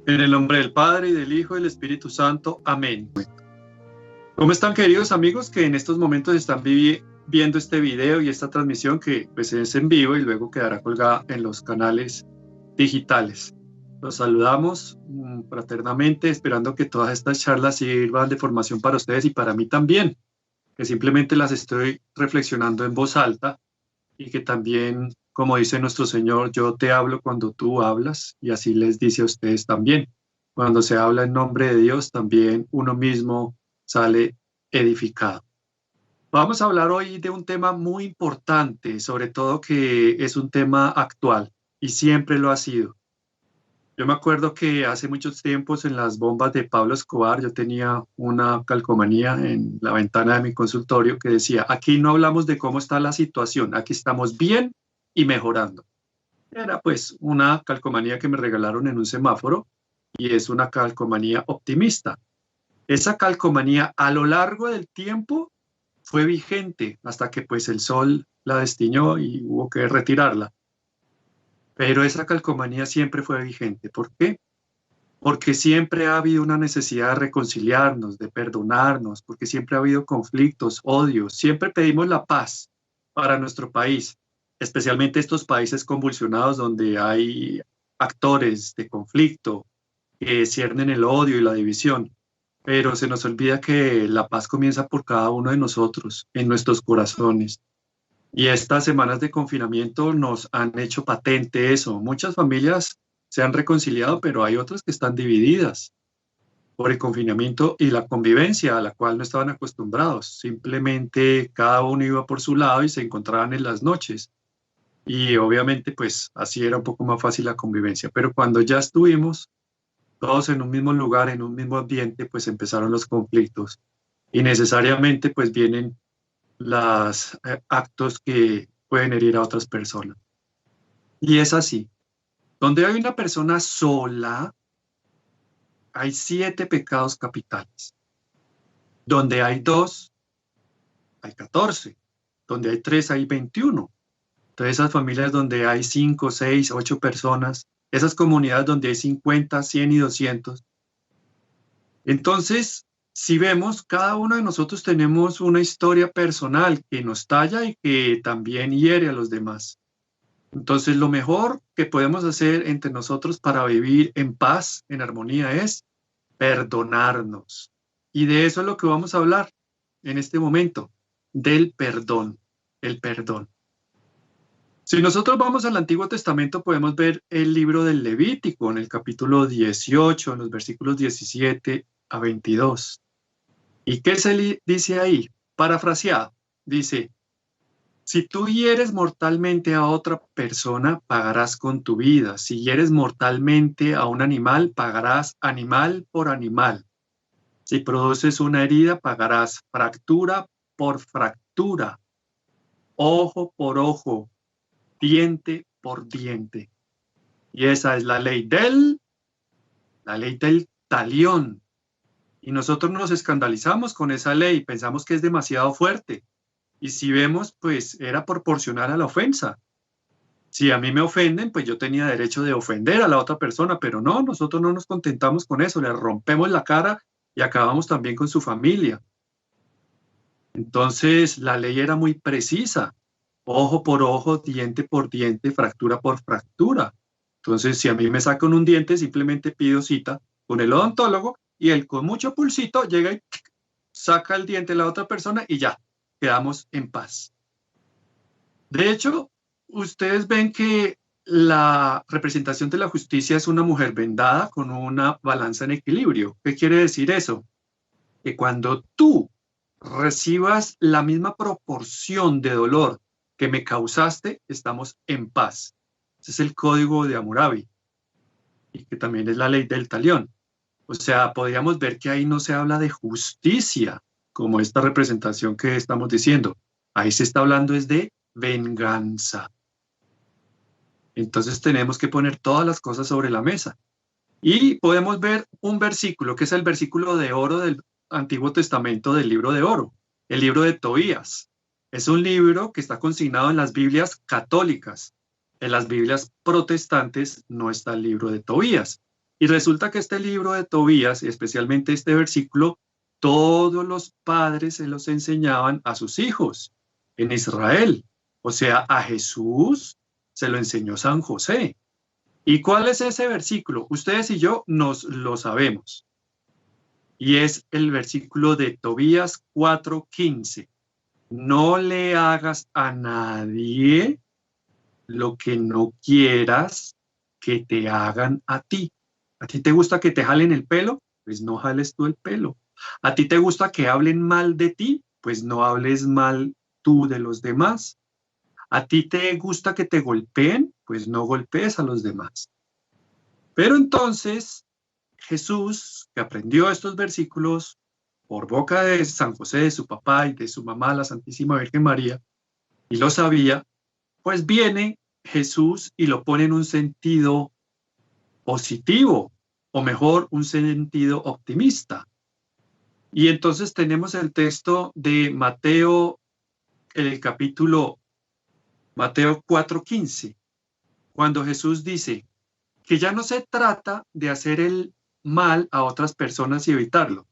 En el nombre del Padre, y del Hijo, y del Espíritu Santo. Amén. ¿Cómo están, queridos amigos que en estos momentos están viendo este video y esta transmisión que pues es en vivo y luego quedará colgada en los canales digitales? Los saludamos fraternamente, esperando que todas estas charlas sirvan de formación para ustedes y para mí también, que simplemente las estoy reflexionando en voz alta y que también, como dice nuestro Señor, yo te hablo cuando tú hablas, y así les dice a ustedes también. Cuando se habla en nombre de Dios, también uno mismo sale edificado. Vamos a hablar hoy de un tema muy importante, sobre todo que es un tema actual y siempre lo ha sido. Yo me acuerdo que hace muchos tiempos en las bombas de Pablo Escobar yo tenía una calcomanía en la ventana de mi consultorio que decía: aquí no hablamos de cómo está la situación, aquí estamos bien y mejorando. Era pues una calcomanía que me regalaron en un semáforo y es una calcomanía optimista. Esa calcomanía a lo largo del tiempo fue vigente hasta que pues el sol la destiñó y hubo que retirarla. Pero esa calcomanía siempre fue vigente. ¿Por qué? Porque siempre ha habido una necesidad de reconciliarnos, de perdonarnos, porque siempre ha habido conflictos, odios. Siempre pedimos la paz para nuestro país, especialmente estos países convulsionados donde hay actores de conflicto que ciernen el odio y la división. Pero se nos olvida que la paz comienza por cada uno de nosotros, en nuestros corazones. Y estas semanas de confinamiento nos han hecho patente eso. Muchas familias se han reconciliado, pero hay otras que están divididas por el confinamiento y la convivencia a la cual no estaban acostumbrados. Simplemente cada uno iba por su lado y se encontraban en las noches. Y obviamente pues así era un poco más fácil la convivencia. Pero cuando ya estuvimos todos en un mismo lugar, en un mismo ambiente, pues empezaron los conflictos. Y necesariamente pues vienen los actos que pueden herir a otras personas. Y es así. Donde hay una persona sola, hay 7 pecados capitales. Donde hay 2, hay 14. Donde hay 3, hay 21. Entonces esas familias donde hay 5, 6, 8 personas, esas comunidades donde hay 50, 100 y 200. Entonces, si vemos, cada uno de nosotros tenemos una historia personal que nos talla y que también hiere a los demás. Entonces, lo mejor que podemos hacer entre nosotros para vivir en paz, en armonía, es perdonarnos. Y de eso es lo que vamos a hablar en este momento, del perdón, el perdón. Si nosotros vamos al Antiguo Testamento, podemos ver el libro del Levítico en el capítulo 18, en los versículos 17 a 22. ¿Y qué se dice ahí? Parafraseado, dice: si tú hieres mortalmente a otra persona, pagarás con tu vida. Si hieres mortalmente a un animal, pagarás animal por animal. Si produces una herida, pagarás fractura por fractura, ojo por ojo, diente por diente. Y esa es la ley del talión. Y nosotros nos escandalizamos con esa ley, pensamos que es demasiado fuerte. Y si vemos, pues era proporcional a la ofensa. Si a mí me ofenden, pues yo tenía derecho de ofender a la otra persona, pero no, nosotros no nos contentamos con eso, le rompemos la cara y acabamos también con su familia. Entonces, la ley era muy precisa: ojo por ojo, diente por diente, fractura por fractura. Entonces, si a mí me sacan un diente, simplemente pido cita con el odontólogo y él con mucho pulsito llega y saca el diente de la otra persona y ya, quedamos en paz. De hecho, ustedes ven que la representación de la justicia es una mujer vendada con una balanza en equilibrio. ¿Qué quiere decir eso? Que cuando tú recibas la misma proporción de dolor que me causaste, estamos en paz. Ese es el código de Hammurabi y que también es la ley del talión. O sea, podríamos ver que ahí no se habla de justicia, como esta representación que estamos diciendo. Ahí se está hablando es de venganza. Entonces tenemos que poner todas las cosas sobre la mesa. Y podemos ver un versículo, que es el versículo de oro del Antiguo Testamento, del libro de oro, el libro de Tobías. Es un libro que está consignado en las Biblias católicas. En las Biblias protestantes no está el libro de Tobías. Y resulta que este libro de Tobías, y especialmente este versículo, todos los padres se los enseñaban a sus hijos en Israel. O sea, a Jesús se lo enseñó San José. ¿Y cuál es ese versículo? Ustedes y yo nos lo sabemos. Y es el versículo de Tobías 4:15. No le hagas a nadie lo que no quieras que te hagan a ti. ¿A ti te gusta que te jalen el pelo? Pues no jales tú el pelo. ¿A ti te gusta que hablen mal de ti? Pues no hables mal tú de los demás. ¿A ti te gusta que te golpeen? Pues no golpees a los demás. Pero entonces Jesús, que aprendió estos versículos por boca de San José, de su papá y de su mamá, la Santísima Virgen María, y lo sabía, pues viene Jesús y lo pone en un sentido positivo, o mejor, un sentido optimista. Y entonces tenemos el texto de Mateo, el capítulo Mateo 4:15, cuando Jesús dice que ya no se trata de hacer el mal a otras personas y evitarlo,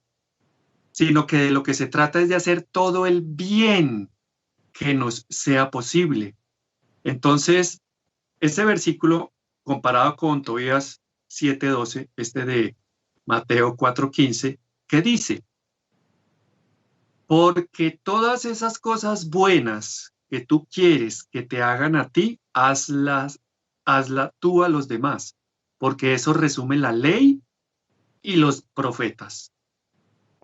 sino que de lo que se trata es de hacer todo el bien que nos sea posible. Entonces, este versículo, comparado con Tobías 7:12, este de Mateo 4:15, ¿qué dice? Porque todas esas cosas buenas que tú quieres que te hagan a ti, hazlas tú a los demás, porque eso resume la ley y los profetas.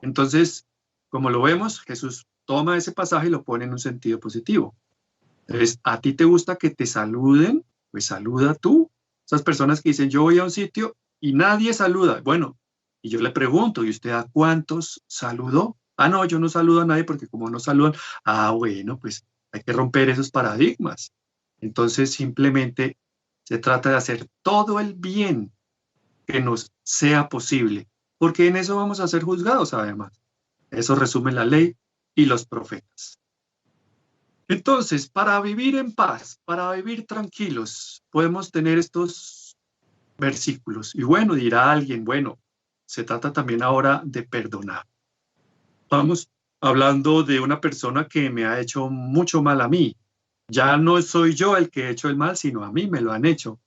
Entonces, como lo vemos, Jesús toma ese pasaje y lo pone en un sentido positivo. Entonces, ¿a ti te gusta que te saluden? Pues saluda tú. Esas personas que dicen, yo voy a un sitio y nadie saluda. Bueno, y yo le pregunto, ¿y usted a cuántos saludó? Ah, no, yo no saludo a nadie porque como no saludan, bueno, pues hay que romper esos paradigmas. Entonces, simplemente se trata de hacer todo el bien que nos sea posible, porque en eso vamos a ser juzgados además. Eso resume la ley y los profetas. Entonces, para vivir en paz, para vivir tranquilos, podemos tener estos versículos. Y bueno, dirá alguien, bueno, se trata también ahora de perdonar. Estamos hablando de una persona que me ha hecho mucho mal a mí. Ya no soy yo el que he hecho el mal, sino a mí me lo han hecho.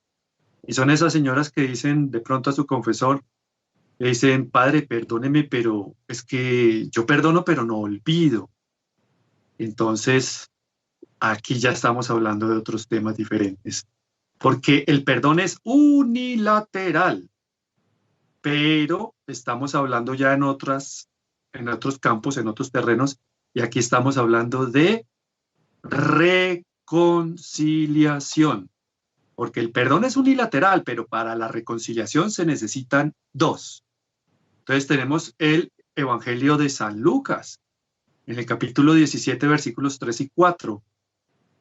Y son esas señoras que dicen de pronto a su confesor, le dicen, padre, perdóneme, pero es que yo perdono, pero no olvido. Entonces, aquí ya estamos hablando de otros temas diferentes, porque el perdón es unilateral, pero estamos hablando ya en otros campos, en otros terrenos, y aquí estamos hablando de reconciliación, porque el perdón es unilateral, pero para la reconciliación se necesitan dos. Entonces tenemos el Evangelio de San Lucas, en el capítulo 17, versículos 3 y 4,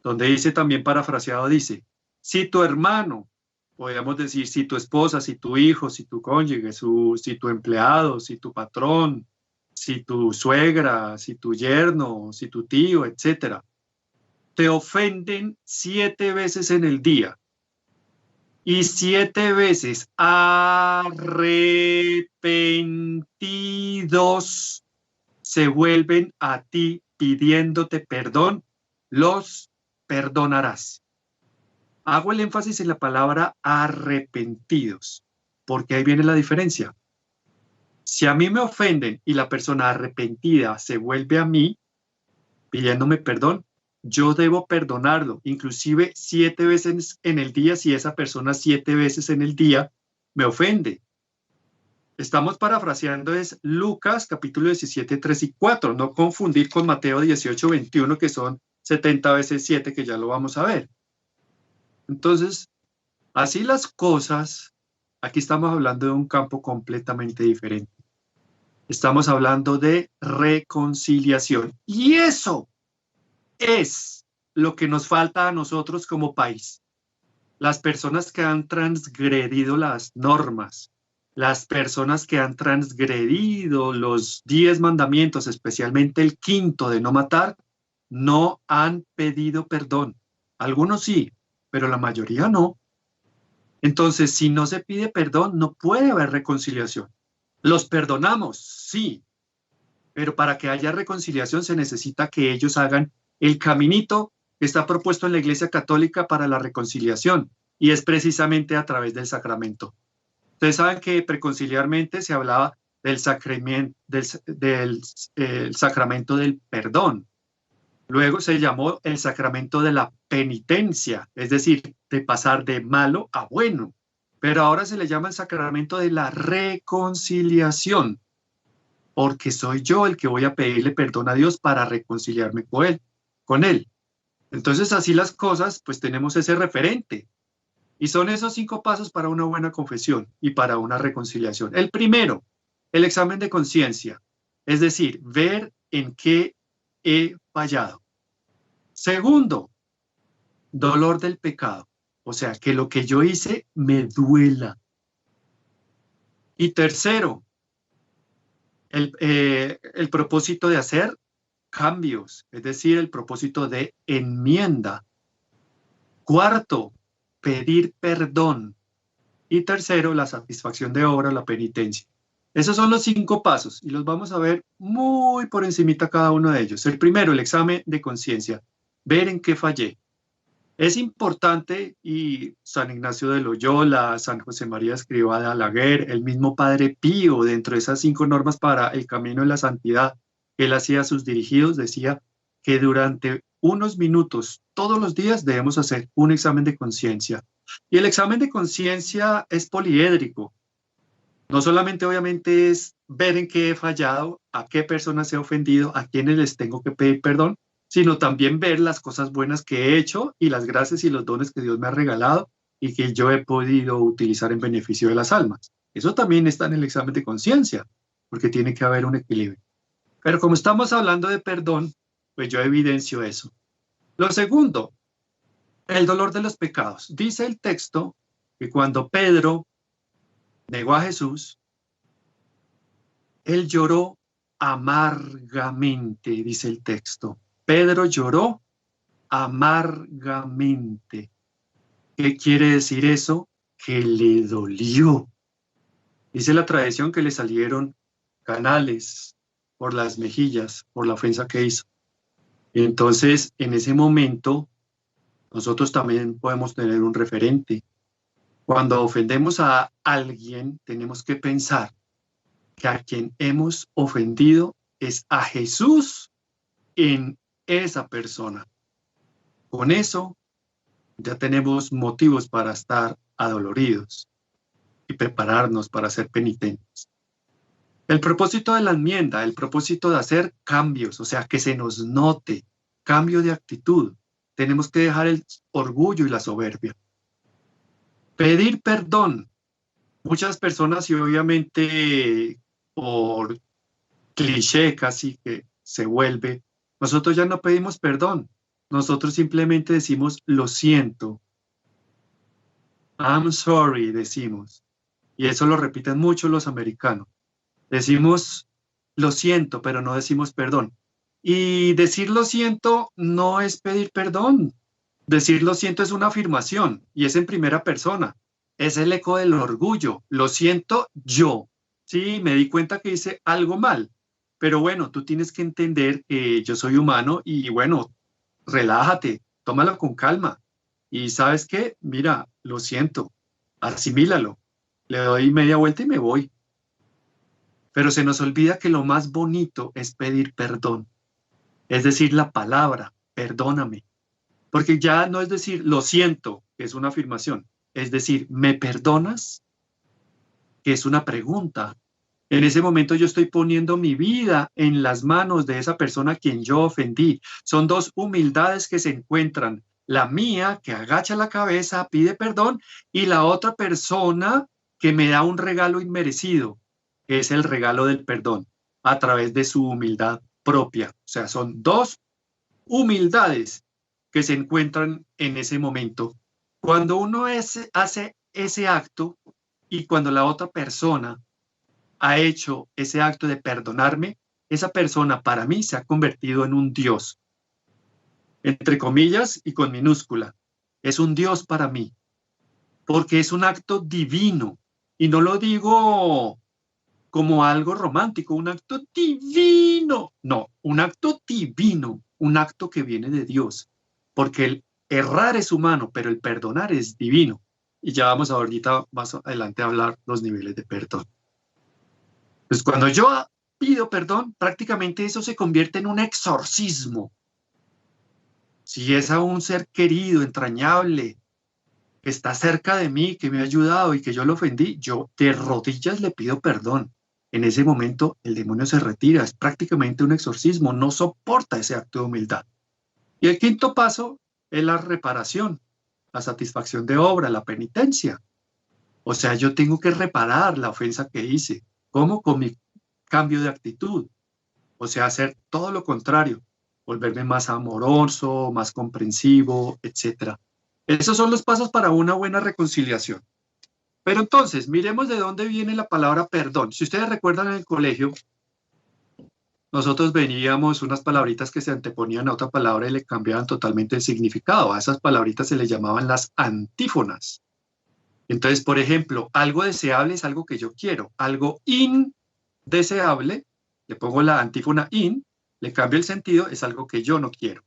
donde dice también parafraseado, dice, si tu hermano, podríamos decir, si tu esposa, si tu hijo, si tu cónyuge, si tu empleado, si tu patrón, si tu suegra, si tu yerno, si tu tío, etcétera, te ofenden 7 veces en el día y 7 veces arrepentidos se vuelven a ti pidiéndote perdón, los perdonarás. Hago el énfasis en la palabra arrepentidos, porque ahí viene la diferencia. Si a mí me ofenden y la persona arrepentida se vuelve a mí pidiéndome perdón, yo debo perdonarlo, inclusive 7 veces en el día si esa persona 7 veces en el día me ofende. Estamos parafraseando es Lucas capítulo 17, 3 y 4, no confundir con Mateo 18, 21, que son 70 veces 7, que ya lo vamos a ver. Entonces, así las cosas, aquí estamos hablando de un campo completamente diferente. Estamos hablando de reconciliación. Y eso es lo que nos falta a nosotros como país. Las personas que han transgredido las normas, las personas que han transgredido los 10 mandamientos, especialmente el quinto de no matar, no han pedido perdón. Algunos sí, pero la mayoría no. Entonces, si no se pide perdón, no puede haber reconciliación. Los perdonamos, sí, pero para que haya reconciliación se necesita que ellos hagan el caminito que está propuesto en la Iglesia Católica para la reconciliación, y es precisamente a través del sacramento. Ustedes saben que preconciliarmente se hablaba del sacramento el sacramento del perdón. Luego se llamó el sacramento de la penitencia, es decir, de pasar de malo a bueno. Pero ahora se le llama el sacramento de la reconciliación, porque soy yo el que voy a pedirle perdón a Dios para reconciliarme con él. Entonces, así las cosas, pues tenemos ese referente. Y son esos 5 pasos para una buena confesión y para una reconciliación. El primero, el examen de conciencia, es decir, ver en qué he fallado. Segundo, dolor del pecado, o sea, que lo que yo hice me duela. Y tercero, el propósito de hacer cambios, es decir, el propósito de enmienda. Cuarto, pedir perdón. Y tercero, la satisfacción de obra, la penitencia. Esos son los 5 pasos y los vamos a ver muy por encimita cada uno de ellos. El primero, el examen de conciencia, ver en qué fallé. Es importante, y San Ignacio de Loyola, San José María Escrivá de Alaguer, el mismo Padre Pío, dentro de esas 5 normas para el camino de la santidad que él hacía a sus dirigidos, decía que durante unos minutos todos los días debemos hacer un examen de conciencia. Y el examen de conciencia es poliédrico. No solamente obviamente es ver en qué he fallado, a qué personas he ofendido, a quiénes les tengo que pedir perdón, sino también ver las cosas buenas que he hecho y las gracias y los dones que Dios me ha regalado y que yo he podido utilizar en beneficio de las almas. Eso también está en el examen de conciencia, porque tiene que haber un equilibrio. Pero como estamos hablando de perdón, pues yo evidencio eso. Lo segundo, el dolor de los pecados. Dice el texto que cuando Pedro negó a Jesús, él lloró amargamente, dice el texto. Pedro lloró amargamente. ¿Qué quiere decir eso? Que le dolió. Dice la tradición que le salieron canales por las mejillas, por la ofensa que hizo. Y entonces, en ese momento, nosotros también podemos tener un referente. Cuando ofendemos a alguien, tenemos que pensar que a quien hemos ofendido es a Jesús en esa persona. Con eso ya tenemos motivos para estar adoloridos y prepararnos para ser penitentes. El propósito de la enmienda, el propósito de hacer cambios, o sea, que se nos note, cambio de actitud. Tenemos que dejar el orgullo y la soberbia. Pedir perdón. Muchas personas, y obviamente por cliché casi que se vuelve, nosotros ya no pedimos perdón. Nosotros simplemente decimos, lo siento. I'm sorry, decimos. Y eso lo repiten mucho los americanos. Decimos, lo siento, pero no decimos perdón. Y decir lo siento no es pedir perdón. Decir lo siento es una afirmación y es en primera persona. Es el eco del orgullo. Lo siento yo. Sí, me di cuenta que hice algo mal. Pero bueno, tú tienes que entender que yo soy humano y bueno, relájate, tómalo con calma. Y ¿sabes qué? Mira, lo siento, asimílalo. Le doy media vuelta y me voy. Pero se nos olvida que lo más bonito es pedir perdón. Es decir, la palabra, perdóname. Porque ya no es decir, lo siento, que es una afirmación. Es decir, ¿me perdonas? Que es una pregunta. En ese momento yo estoy poniendo mi vida en las manos de esa persona a quien yo ofendí. Son 2 humildades que se encuentran. La mía, que agacha la cabeza, pide perdón, y la otra persona que me da un regalo inmerecido, que es el regalo del perdón, a través de su humildad propia. O sea, son 2 humildades que se encuentran en ese momento. Cuando uno hace ese acto y cuando la otra persona ha hecho ese acto de perdonarme, esa persona para mí se ha convertido en un Dios, entre comillas y con minúscula. Es un Dios para mí. porque es un acto divino. Y no lo digo como algo romántico, un acto divino. No, un acto divino, un acto que viene de Dios, porque el errar es humano, pero el perdonar es divino. Y ya vamos ahorita más adelante a hablar los niveles de perdón. Pues cuando yo pido perdón, prácticamente eso se convierte en un exorcismo. Si es a un ser querido, entrañable, que está cerca de mí, que me ha ayudado y que yo lo ofendí, yo de rodillas le pido perdón. En ese momento el demonio se retira, es prácticamente un exorcismo, no soporta ese acto de humildad. Y el quinto paso es la reparación, la satisfacción de obra, la penitencia. O sea, yo tengo que reparar la ofensa que hice. ¿Cómo? Con mi cambio de actitud. O sea, hacer todo lo contrario, volverme más amoroso, más comprensivo, etcétera. Esos son los pasos para una buena reconciliación. Pero entonces, miremos de dónde viene la palabra perdón. Si ustedes recuerdan en el colegio, nosotros veníamos unas palabritas que se anteponían a otra palabra y le cambiaban totalmente el significado. A esas palabritas se les llamaban las antífonas. Entonces, por ejemplo, algo deseable es algo que yo quiero. Algo indeseable, le pongo la antífona in, le cambio el sentido, es algo que yo no quiero.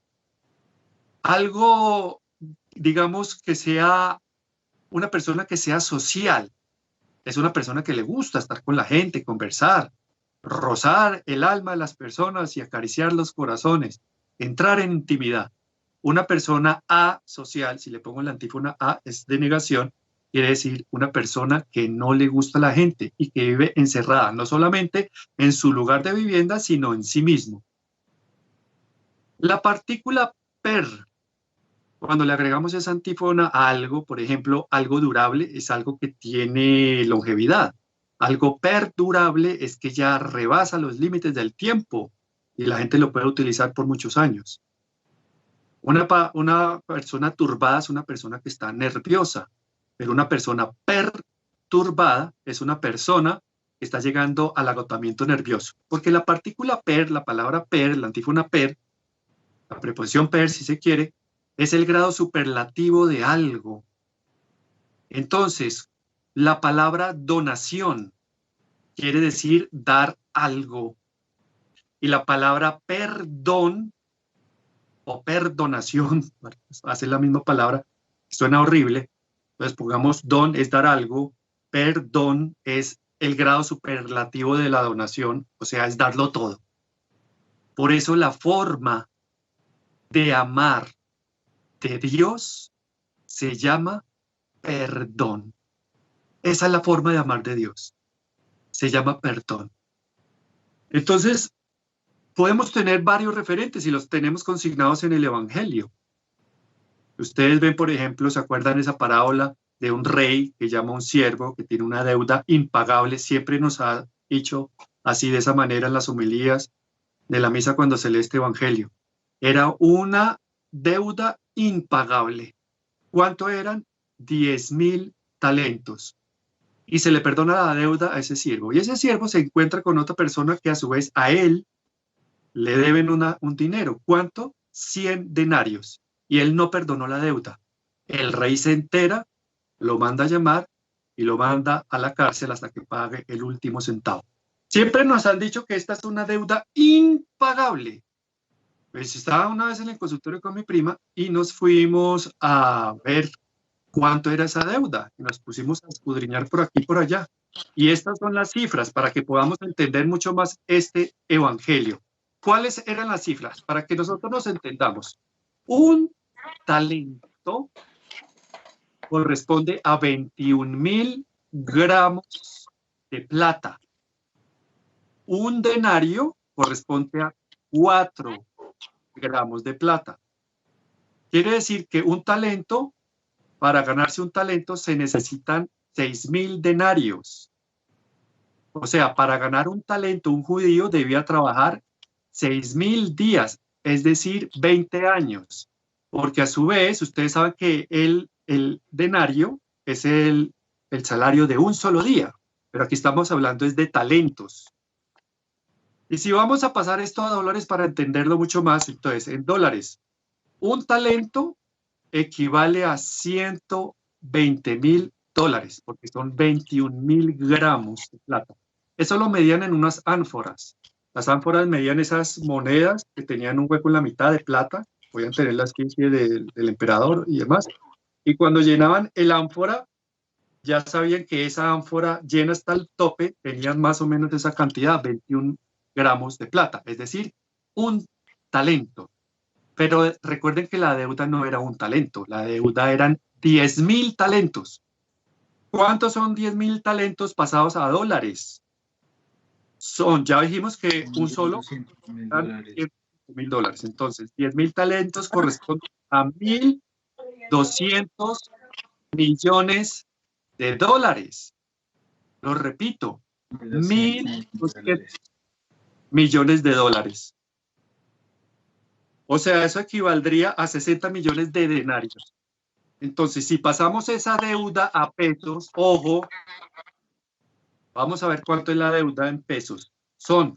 Algo, digamos, que sea una persona que sea social, es una persona que le gusta estar con la gente, conversar, rozar el alma de las personas y acariciar los corazones, entrar en intimidad. Una persona asocial, si le pongo la antífona A, es de negación, quiere decir una persona que no le gusta a la gente y que vive encerrada, no solamente en su lugar de vivienda, sino en sí mismo. La partícula per, cuando le agregamos esa antífona a algo, por ejemplo, algo durable es algo que tiene longevidad. Algo perdurable es que ya rebasa los límites del tiempo y la gente lo puede utilizar por muchos años. Una persona turbada es una persona que está nerviosa, pero una persona perturbada es una persona que está llegando al agotamiento nervioso. Porque la partícula per, la palabra per, la antífona per, la preposición per, si se quiere, es el grado superlativo de algo. Entonces, la palabra donación quiere decir dar algo. Y la palabra perdón o perdonación, hace la misma palabra, suena horrible. Entonces, pongamos don es dar algo, perdón es el grado superlativo de la donación, o sea, es darlo todo. Por eso la forma de amar de Dios se llama perdón. Esa es la forma de amar de Dios. Se llama perdón. Entonces, podemos tener varios referentes y los tenemos consignados en el Evangelio. Ustedes ven, por ejemplo, ¿se acuerdan esa parábola de un rey que llama a un siervo que tiene una deuda impagable? Siempre nos ha dicho así de esa manera en las homilías de la misa cuando se lee este Evangelio. Era una deuda impagable. ¿Cuánto eran? 10.000 talentos. Y se le perdona la deuda a ese siervo. Y ese siervo se encuentra con otra persona que a su vez a él le deben un dinero. ¿Cuánto? 100 denarios. Y él no perdonó la deuda. El rey se entera, lo manda a llamar y lo manda a la cárcel hasta que pague el último centavo. Siempre nos han dicho que esta es una deuda impagable. Pues estaba una vez en el consultorio con mi prima y nos fuimos a ver cuánto era esa deuda. Y nos pusimos a escudriñar por aquí y por allá. Y estas son las cifras para que podamos entender mucho más este evangelio. ¿Cuáles eran las cifras? Para que nosotros nos entendamos. Un talento corresponde a 21.000 gramos de plata. Un denario corresponde a 4 gramos de plata. Quiere decir que un talento, para ganarse un talento se necesitan 6.000 denarios. O sea, para ganar un talento, un judío debía trabajar 6.000 días, es decir, 20 años. Porque a su vez, ustedes saben que el denario es el salario de un solo día. Pero aquí estamos hablando es de talentos. Y si vamos a pasar esto a dólares para entenderlo mucho más, entonces, en dólares, un talento equivale a 120 $20.000, porque son 21.000 gramos de plata. Eso lo medían en unas ánforas. Las ánforas medían esas monedas que tenían un hueco en la mitad de plata, podían tener la esfinge del emperador y demás. Y cuando llenaban el ánfora, ya sabían que esa ánfora llena hasta el tope, tenían más o menos esa cantidad, 21 gramos de plata, es decir, un talento. Pero recuerden que la deuda no era un talento, la deuda eran 10.000 talentos. ¿Cuántos son 10.000 talentos pasados a dólares? Ya dijimos que un solo eran $100.000. Entonces, 10.000 talentos corresponden a 1.200 millones de dólares. Lo repito, 1.200 millones de dólares. O sea, eso equivaldría a 60 millones de denarios. Entonces, si pasamos esa deuda a pesos, ojo, vamos a ver cuánto es la deuda en pesos. Son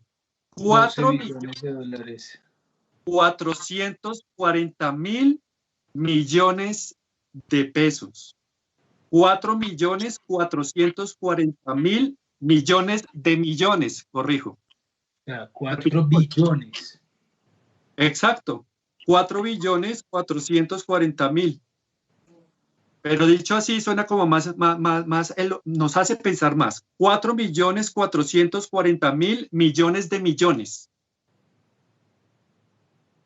4.440.000 millones de pesos. 4.440.000 millones de millones, corrijo. O sea, 4 billones. Exacto, 4.440.000. Pero dicho así suena como más nos hace pensar más. 4.440.000 millones de millones.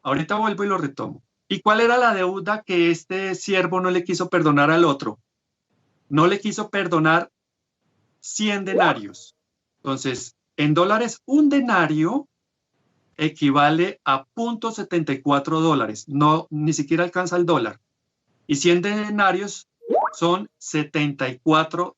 Ahorita vuelvo y lo retomo. ¿Y cuál era la deuda que este siervo no le quiso perdonar al otro? No le quiso perdonar 100 denarios. Entonces, en dólares, un denario equivale a $0.74. No, ni siquiera alcanza el dólar. Y 100 denarios son $74.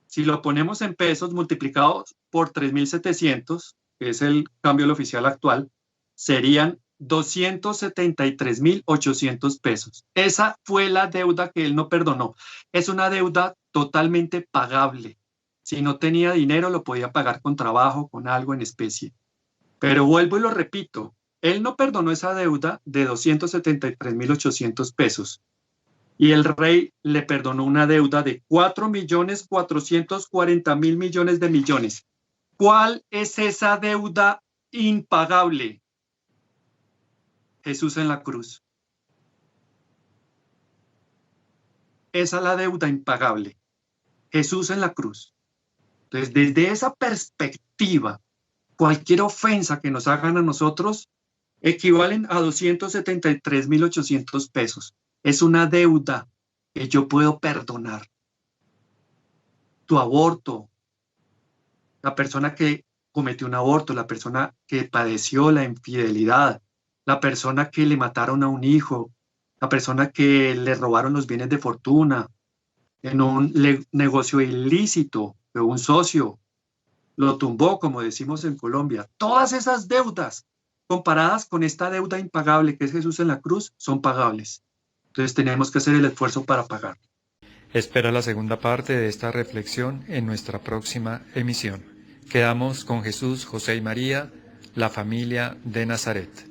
Si lo ponemos en pesos multiplicados por 3.700, que es el cambio oficial actual, serían 273.800 pesos. Esa fue la deuda que él no perdonó. Es una deuda totalmente pagable. Si no tenía dinero, lo podía pagar con trabajo, con algo en especie. Pero vuelvo y lo repito, él no perdonó esa deuda de 273.800 pesos. Y el rey le perdonó una deuda de 4.440.000 millones de millones. ¿Cuál es esa deuda impagable? Jesús en la cruz. Esa es la deuda impagable. Jesús en la cruz. Entonces, desde esa perspectiva, cualquier ofensa que nos hagan a nosotros equivalen a 273.800 pesos. Es una deuda que yo puedo perdonar. Tu aborto, la persona que cometió un aborto, la persona que padeció la infidelidad, la persona que le mataron a un hijo, la persona que le robaron los bienes de fortuna en un negocio ilícito, que un socio lo tumbó, como decimos en Colombia. Todas esas deudas, comparadas con esta deuda impagable que es Jesús en la cruz, son pagables. Entonces tenemos que hacer el esfuerzo para pagar. Espera la segunda parte de esta reflexión en nuestra próxima emisión. Quedamos con Jesús, José y María, la familia de Nazaret.